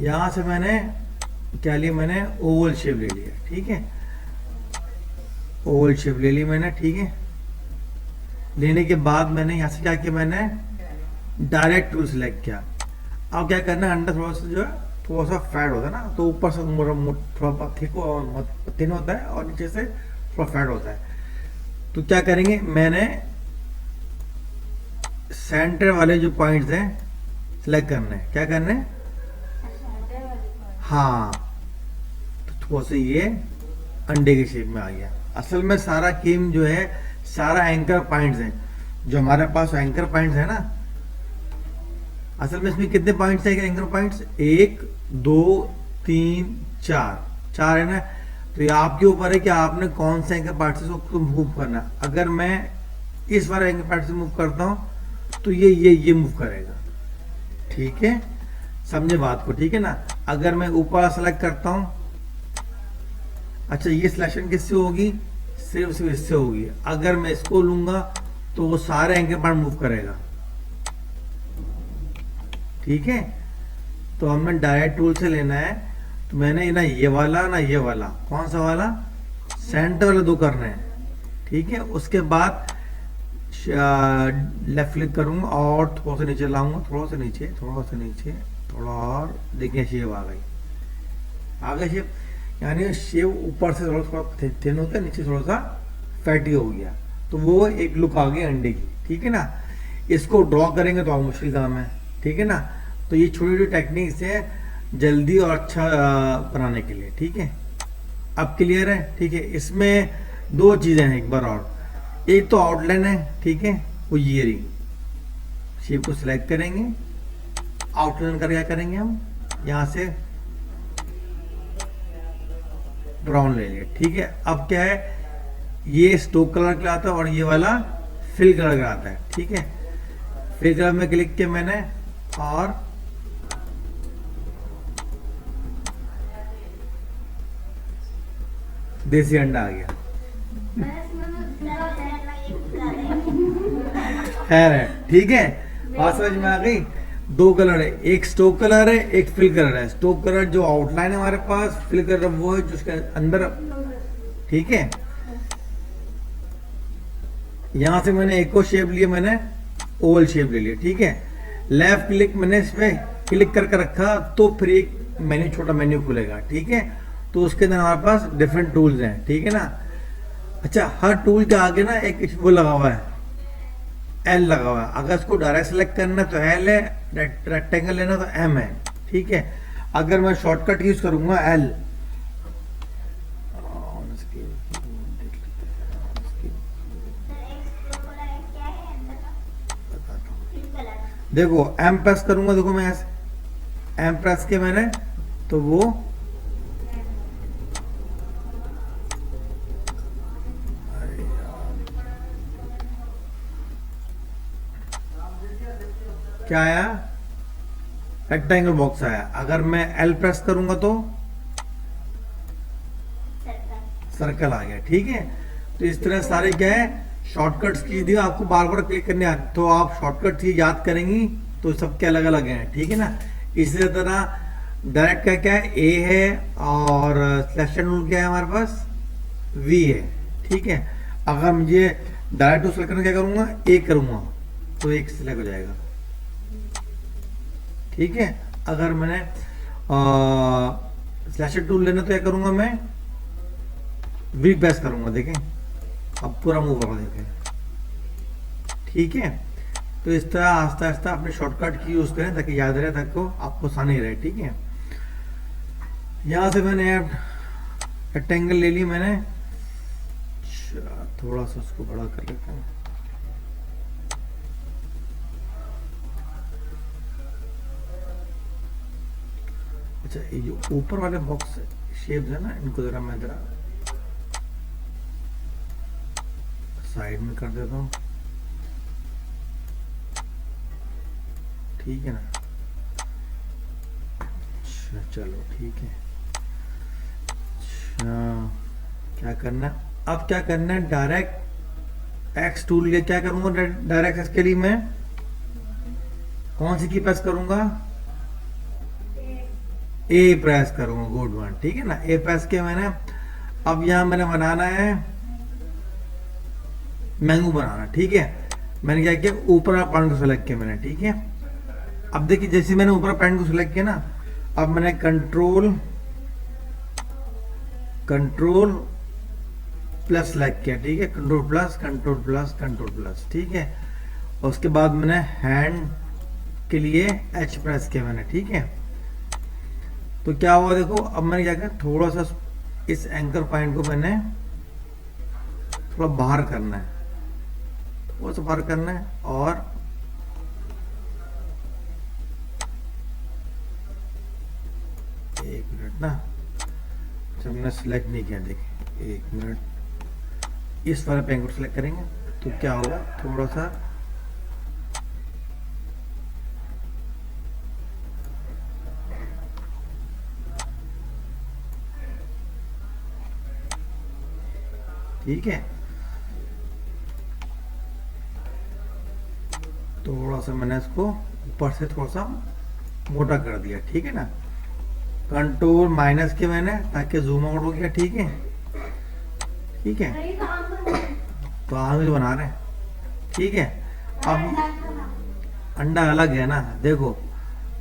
यहां से मैंने क्या लिया, मैंने ओवल शेप ले लिया, ठीक है, ओवल शेप ले ली मैंने, ठीक है। लेने के बाद मैंने यहाँ से क्या किया, मैंने डायरेक्ट टूल सेलेक्ट किया। अब क्या करना है, अंडर थोड़ा सा जो है थोड़ा सा फैट होता है ना, तो ऊपर से थोड़ा थिक और थिन होता है और नीचे से थोड़ा फैट होता है। तो क्या करेंगे, मैंने सेंटर वाले जो पॉइंट्स हैं सिलेक्ट करने हैं। क्या करने हैं, हाँ, तो थोड़ा सा ये अंडे के शेप में आ गया। असल में सारा गेम जो है, सारा एंकर पॉइंट्स हैं जो हमारे पास एंकर पॉइंट्स है ना। असल में इसमें कितने पॉइंट्स हैं एंकर पॉइंट्स, 1 2 3 4 है ना। तो ये आपके ऊपर है कि आपने कौन से एंकर पॉइंट से उसको मूव करना है। अगर मैं इस वाले एंकर पॉइंट से मूव करता हूँ तो ये मूव करेगा, ठीक है, समझे बात को, ठीक है ना। अगर मैं ऊपर सेलेक्ट करता हूँ, अच्छा ये सिलेक्शन किससे होगी, सिर्फ इससे होगी। अगर मैं इसको लूंगा तो वो सारे एंकर पॉइंट मूव करेगा, ठीक है। तो हमें डायरेक्ट टूल से लेना है, तो मैंने ना ये वाला ना ये वाला, कौन सा वाला, सेंटर वाले दो करने हैं, ठीक है। उसके बाद लेफ्ट क्लिक करूंगा और थोड़ा सा नीचे लाऊंगा, थोड़ा सा नीचे, थोड़ा और, देखिए शेप आ गई, शेप, यानी शेप ऊपर से थोड़ा थिन होता है, नीचे थोड़ा सा फैटी हो गया, तो वो एक लुक आ गई अंडे की, ठीक है ना। इसको ड्रॉ करेंगे तो मुश्किल काम है, ठीक है ना। तो ये छोटी छोटी टेक्निक्स है जल्दी और अच्छा बनाने के लिए, ठीक है। अब क्लियर है, ठीक है। इसमें दो चीजें हैं एक बार और, एक तो आउटलाइन है, ठीक है, वो ये रही, शेप को सिलेक्ट करेंगे, आउटलाइन कर क्या करेंगे हम, यहां से ब्राउन ले लिया, ठीक है। अब क्या है, ये स्टोक कलर का आता है और ये वाला फिल कलर का आता है, ठीक है। फिल कलर में क्लिक किया मैंने और देसी अंडा आ गया, खैर है, ठीक है। बात समझ में आ गई। दो कलर है, एक स्टोक कलर है, एक फिल कलर है। स्टोक कलर जो आउटलाइन है हमारे पास, फिल कलर वो है जो उसके अंदर, ठीक है। यहां से मैंने एक और शेप लिया, मैंने ओवल शेप ले लिया, ठीक है। लेफ्ट क्लिक मैंने इस पे क्लिक करके रखा तो फिर एक मेन्यू, छोटा मेन्यू खुलेगा, ठीक है। तो उसके अंदर हमारे पास डिफरेंट टूल्स हैं, ठीक है ना। अच्छा, हर टूल के आगे ना एक वो लगा हुआ है, एल लगा हुआ है। अगर इसको डायरेक्ट सेलेक्ट करना तो एल है, रेक्टेंगल लेना तो एम है, ठीक है। अगर मैं शॉर्टकट यूज करूंगा एल, देखो एम प्रेस करूंगा, देखो मैं ऐसे एम प्रेस के मैंने, तो वो क्या आया, रेक्टेंगल बॉक्स आया। अगर मैं एल प्रेस करूंगा तो सर्कल आ गया, ठीक है। तो इस तरह सारे क्या है, शॉर्टकट्स की दी आपको बार बार क्लिक करने आते, तो आप शॉर्टकट की याद करेंगी तो सबके अलग अलग हैं, ठीक है ना। इसी तरह डायरेक्ट का क्या है, ए है, और सिलेक्शन रूल क्या है हमारे पास, वी है, ठीक है। अगर मुझे डायरेक्ट टू सेलेक्ट करना, क्या करूंगा, ए करूंगा तो एक सिलेक्ट हो जाएगा, ठीक है। अगर मैंने सिलेक्शन टूल लेना तो क्या करूंगा, मैं वी प्रेस करूंगा, देखें अब पूरा मूव होगा, देखें, ठीक है। तो इस तरह आस्ता आस्ता अपने शॉर्टकट की यूज करें ताकि याद रहे, ताकि आपको आसानी रहे, ठीक है। यहां से मैंने रेक्टेंगल ले ली मैंने, थोड़ा सा उसको बड़ा कर लेता हूँ, अच्छा ये जो ऊपर वाले बॉक्स शेप है ना, इनको जरा मैं जरा साइड में कर देता हूँ, ठीक है ना। अच्छा चलो ठीक है। अच्छा क्या करना है, अब क्या करना है, डायरेक्ट एक्स टूल लिए क्या करूंगा, डायरेक्ट एक्स के लिए मैं कौन सी की प्रेस करूंगा, ए प्रेस करूंगा, गुड वन, ठीक है ना। ए प्रेस किया मैंने। अब यहाँ मैंने बनाना है मैंगो बनाना, ठीक है। मैंने क्या किया, ऊपर वाला पॉइंट को सेलेक्ट किया मैंने, ठीक है। अब देखिए जैसे मैंने ऊपर पॉइंट को सिलेक्ट किया ना, अब मैंने कंट्रोल प्लस सेलेक्ट किया, ठीक है। Control plus control plus control plus, ठीक है। और उसके बाद मैंने हैंड के लिए एच प्रेस किया मैंने, ठीक है। तो क्या हुआ देखो, अब मैंने क्या किया, थोड़ा सा इस एंकर पॉइंट को मैंने थोड़ा बाहर करना है, थोड़ा सा बाहर करना है। और एक मिनट ना, जब मैंने सिलेक्ट नहीं किया, देखिए एक मिनट, इस वाले पेन को सिलेक्ट करेंगे तो क्या होगा, थोड़ा सा ठीक है, थोड़ा सा मैंने इसको ऊपर से थोड़ा सा मोटा कर दिया, ठीक है ना। कंट्रोल माइनस के मैंने, ताकि जूम आउट हो गया, ठीक है, ठीक है। तो आगे तो बना रहे हैं, ठीक है। अब अंडा अलग है ना, देखो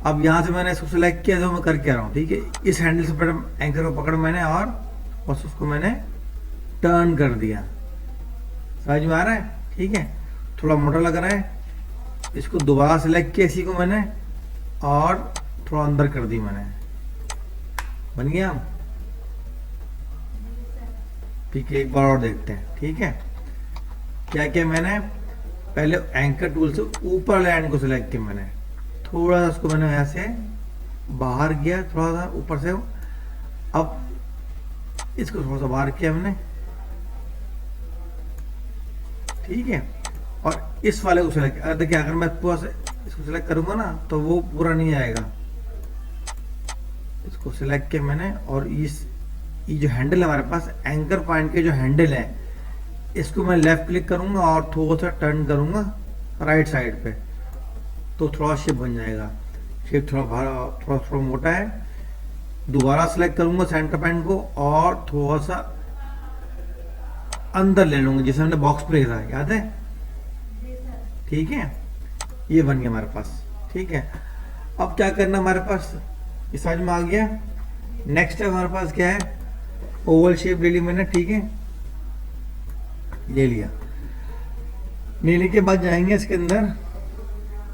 अब यहाँ से मैंने इसको सिलेक्ट किया, जो मैं कर क्या रहा हूँ, ठीक है। इस हैंडल से एंकर को पकड़ मैंने और बस उसको मैंने टर्न कर दिया, समझ में आ रहा है, ठीक है। थोड़ा मोटा लग रहा है, इसको दोबारा सिलेक्ट किया इसी को मैंने और थोड़ा अंदर कर दी मैंने, बन गया। ठीक है, एक बार और देखते हैं, ठीक है। क्या किया मैंने, पहले एंकर टूल से ऊपर लैंड को सिलेक्ट किया मैंने, थोड़ा सा उसको मैंने ऐसे बाहर किया, थोड़ा सा ऊपर से। अब इसको थोड़ा सा बाहर किया मैंने, ठीक है। और इस वाले को सिलेक्ट, देखिए अगर मैं पूरा से इसको सिलेक्ट करूंगा ना तो वो पूरा नहीं आएगा। इसको सिलेक्ट किया मैंने और ये जो हैंडल है हमारे पास, एंकर पॉइंट के जो हैंडल है, इसको मैं लेफ्ट क्लिक करूंगा और थोड़ा सा टर्न करूंगा राइट साइड पे, तो थोड़ा शेप बन जाएगा। शेप थोड़ा मोटा है। दोबारा सिलेक्ट करूंगा सेंटर पॉइंट को और थोड़ा सा अंदर ले लूंगा, जैसे हमने बॉक्स प्ले था, याद है, ठीक है। ये बन गया हमारे पास, ठीक है। अब क्या करना, हमारे पास इस साइज में आ गया। नेक्स्ट है हमारे पास क्या है, ओवल शेप ले ली मैंने, ठीक है, ले लिया। लेने के बाद जाएंगे इसके अंदर,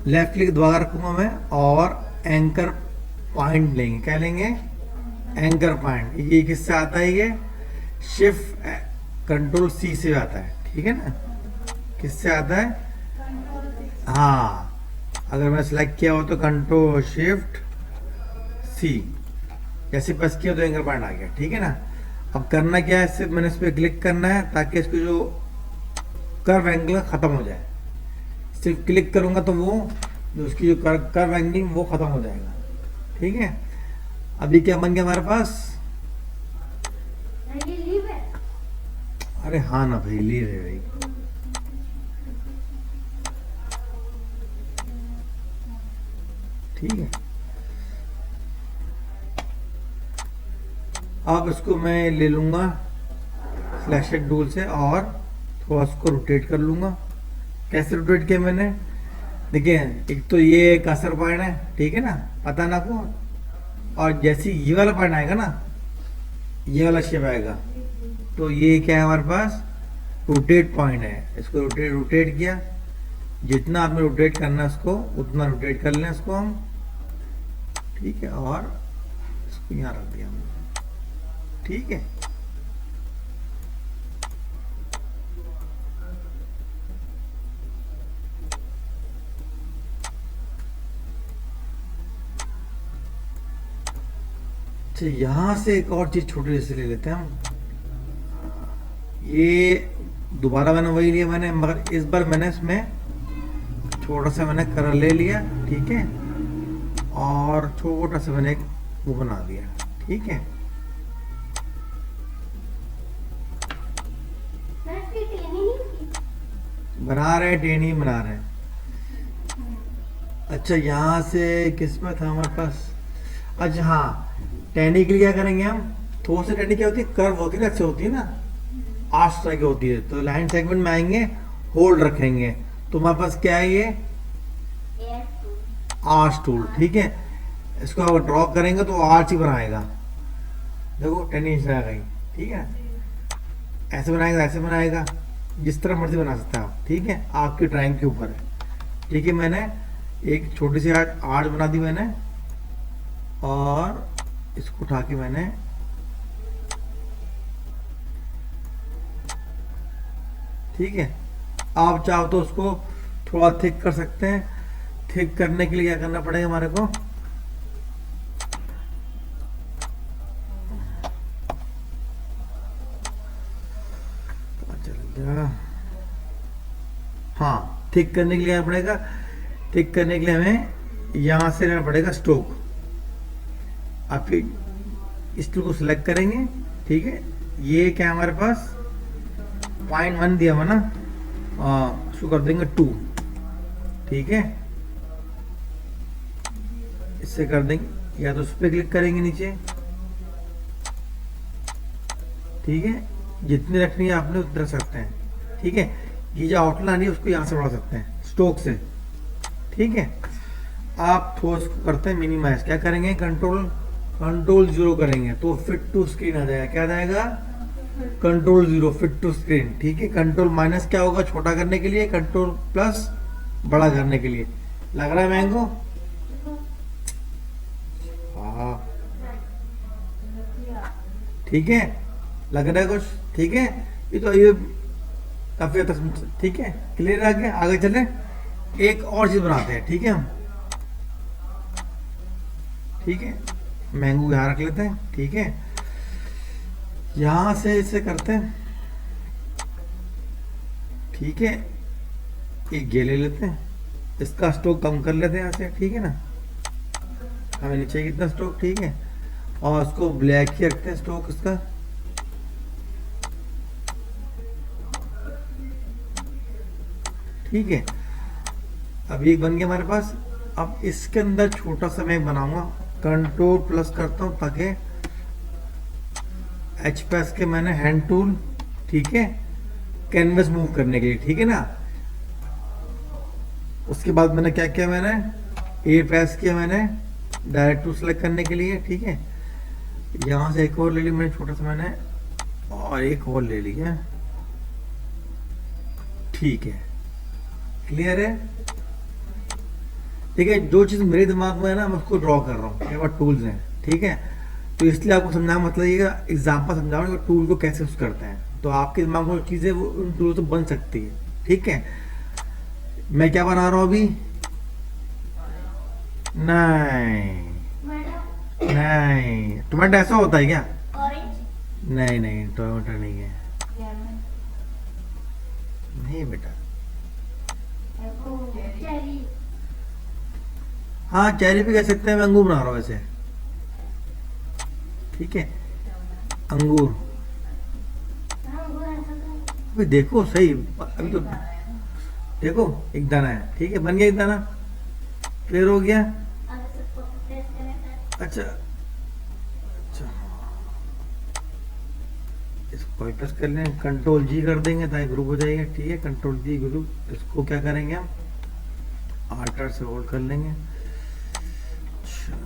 लेफ्ट क्लिक दोबारा रखूंगा मैं और एंकर पॉइंट लेंगे। क्या लेंगे, एंकर पॉइंट। ये किससे आता है, ये शिफ्ट कंट्रोल सी से आता है, ठीक है ना। किससे आता है, हाँ, अगर मैं सिलेक्ट किया हो तो कंट्रोल शिफ्ट सी, जैसे प्रेस किया तो एंकर पॉइंट आ गया, ठीक है ना। अब करना क्या है, सिर्फ मैंने इस पर क्लिक करना है ताकि इसको जो कर्व एंगल खत्म हो जाए। सिर्फ क्लिक करूंगा तो वो जो उसकी जो कर्व एंगलिंग वो खत्म हो जाएगा, ठीक है। अभी क्या बन गया हमारे पास, अरे हाँ ना भाई, ली रहे भाई, ठीक है। अब इसको मैं ले लूंगा सिलेक्शन टूल से और थोड़ा इसको रोटेट कर लूंगा। कैसे रोटेट किया मैंने, देखिए एक तो ये कर्सर पॉइंट है, ठीक है ना, पता ना को। और जैसे ये वाला पॉइंट आएगा ना, ये वाला शेप आएगा, तो ये क्या है हमारे पास, रोटेट पॉइंट है। इसको रोटेट किया, जितना आपने रोटेट करना है इसको उतना रोटेट कर लें इसको हम, ठीक है। और इसको यहाँ रख दिया हमने, ठीक है। अच्छा, यहां से एक और चीज छोटी जैसे ले लेते हैं हम। ये दोबारा मैंने वही लिया मैंने, मगर इस बार मैंने इसमें छोटा सा मैंने कलर ले लिया, ठीक है। और छोटा सा मैंने एक वो बना दिया, ठीक है। बना रहे, टेनी बना रहे। अच्छा, यहाँ से किस में था हमारे पास, अच्छा हाँ, टैनी के लिए क्या करेंगे हम, थोड़ा सा टैनी क्या होती है, कर्व होती है ना, अच्छी होती है ना, आर्च तरह की होती है, तो लाइन सेगमेंट में आएंगे, होल्ड रखेंगे, तो हमारे पास क्या है ये, आर्च टूल, ठीक है। इसको अगर ड्रॉ करेंगे तो आर्च ही बनाएगा, देखो 10 इंच आ गई, ठीक है। ऐसे बनाएगा, ऐसे बनाएगा, जिस तरह मर्जी बना सकते हैं आप, ठीक है, आपकी ड्राइंग के ऊपर है, ठीक है। मैंने एक छोटी सी आर्ट आर्ट बना दी मैंने, और इसको उठा के मैंने ठीक है, आप चाहो तो उसको थोड़ा थिक कर सकते हैं। थिक करने के लिए क्या करना पड़ेगा हमारे को, चल गया, हाँ, थिक करने के लिए क्या पड़ेगा, थिक करने के लिए हमें यहाँ से लेना पड़ेगा स्ट्रोक। आप फिर इस टूल को सिलेक्ट करेंगे, ठीक है। ये क्या हमारे पास 0.1 दिया हुआ ना, इसको कर देंगे 2, ठीक है। इससे कर देंगे, या तो उस पर क्लिक करेंगे नीचे, ठीक है, जितनी रखनी है आपने उतना रख सकते हैं, ठीक है। ये जो आउटलाइन है उसको यहाँ से बढ़ा सकते हैं स्ट्रोक से, ठीक है। आप थोड़ा इसको करते हैं मिनिमाइज, क्या करेंगे, कंट्रोल 0 करेंगे तो फिट टू स्क्रीन आ जाएगा, क्या आ जाएगा, कंट्रोल 0 फिट टू स्क्रीन, ठीक है। कंट्रोल माइनस क्या होगा, छोटा करने के लिए, कंट्रोल प्लस बड़ा करने के लिए। लग रहा है मैंगो, हाँ, ठीक है, लग रहा है कुछ, ठीक है। ये काफी हद तक ठीक है, क्लियर आ गया। आगे चले, एक और चीज बनाते हैं, ठीक है हम, ठीक है। मैंगो यहाँ रख लेते हैं, ठीक है। यहां से इसे करते हैं, ठीक है। एक ये ले लेते हैं, इसका स्टॉक कम कर लेते हैं यहाँ से, ठीक है ना, हमें नीचे कितना स्टॉक, ठीक है। और उसको ब्लैक ही रखते हैं स्टॉक इसका, ठीक है। अब ये बन गया हमारे पास। अब इसके अंदर छोटा सा मैं बनाऊंगा, कंट्रोल प्लस करता हूं ताकि एच प्रेस के मैंने हैंड टूल, ठीक है, कैनवस मूव करने के लिए, ठीक है ना। उसके बाद मैंने क्या किया, मैंने ए प्रेस किया मैंने डायरेक्ट टू सेलेक्ट करने के लिए, ठीक है। यहां से एक और ले ली मैंने छोटा सा मैंने, और एक और ले लिया, ठीक है, क्लियर है, ठीक है। जो चीज मेरे दिमाग में है ना, मैं उसको ड्रॉ कर रहा हूँ, मेरे पास टूल्स हैं, ठीक है। तो इसलिए आपको समझाना, मतलब ये एग्जाम्पल समझाऊंगा कि टूल को कैसे यूज करते हैं, तो आपके दिमाग में जो चीजें वो उन टूल से बन सकती है, ठीक है। मैं क्या बना रहा हूँ अभी, नहीं नहीं, टमाटर ऐसा होता है क्या, नहीं नहीं, टमाटर नहीं है, नहीं बेटा, हाँ चेरी भी कह सकते हैं, मैं अंगूर बना रहा हूँ वैसे, ठीक है, अंगूर। अभी देखो सही, अभी तो देखो एक दाना है, ठीक है, बन गया एक दाना, क्लियर हो गया। अच्छा अच्छा, इसको कॉपी पेस्ट कर लें, कंट्रोल जी कर देंगे ताकि ग्रुप हो जाएगा, ठीक है, कंट्रोल जी ग्रुप। इसको क्या करेंगे हम, आल्टर से होल्ड कर लेंगे, अच्छा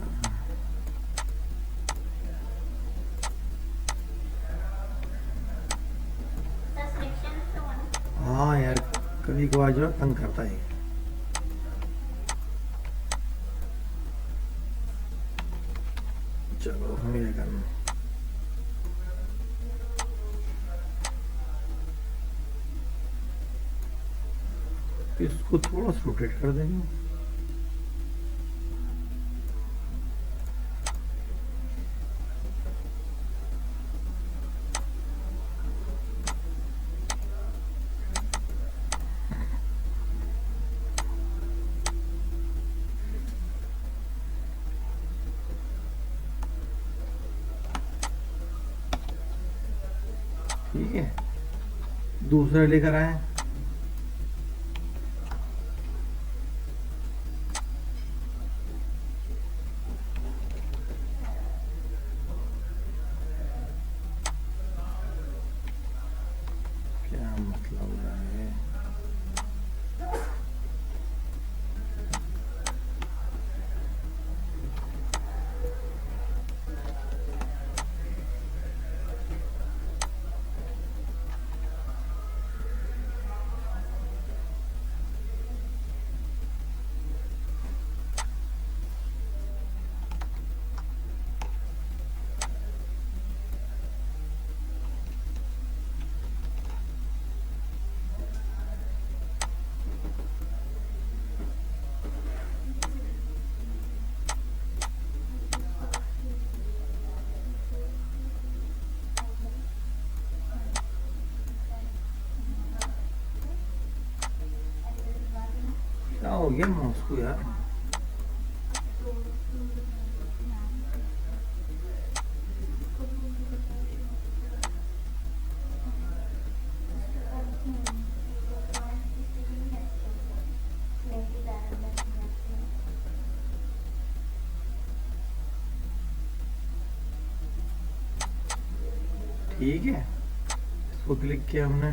हाँ यार, कभी कभार जो तंग करता है, चलो हमें क्या करना, इसको थोड़ा सा रोटेट कर देंगे, ठीक है। दूसरा लेकर आए, हो गया माउस को यार? ठीक है, इसको क्लिक किया हमने।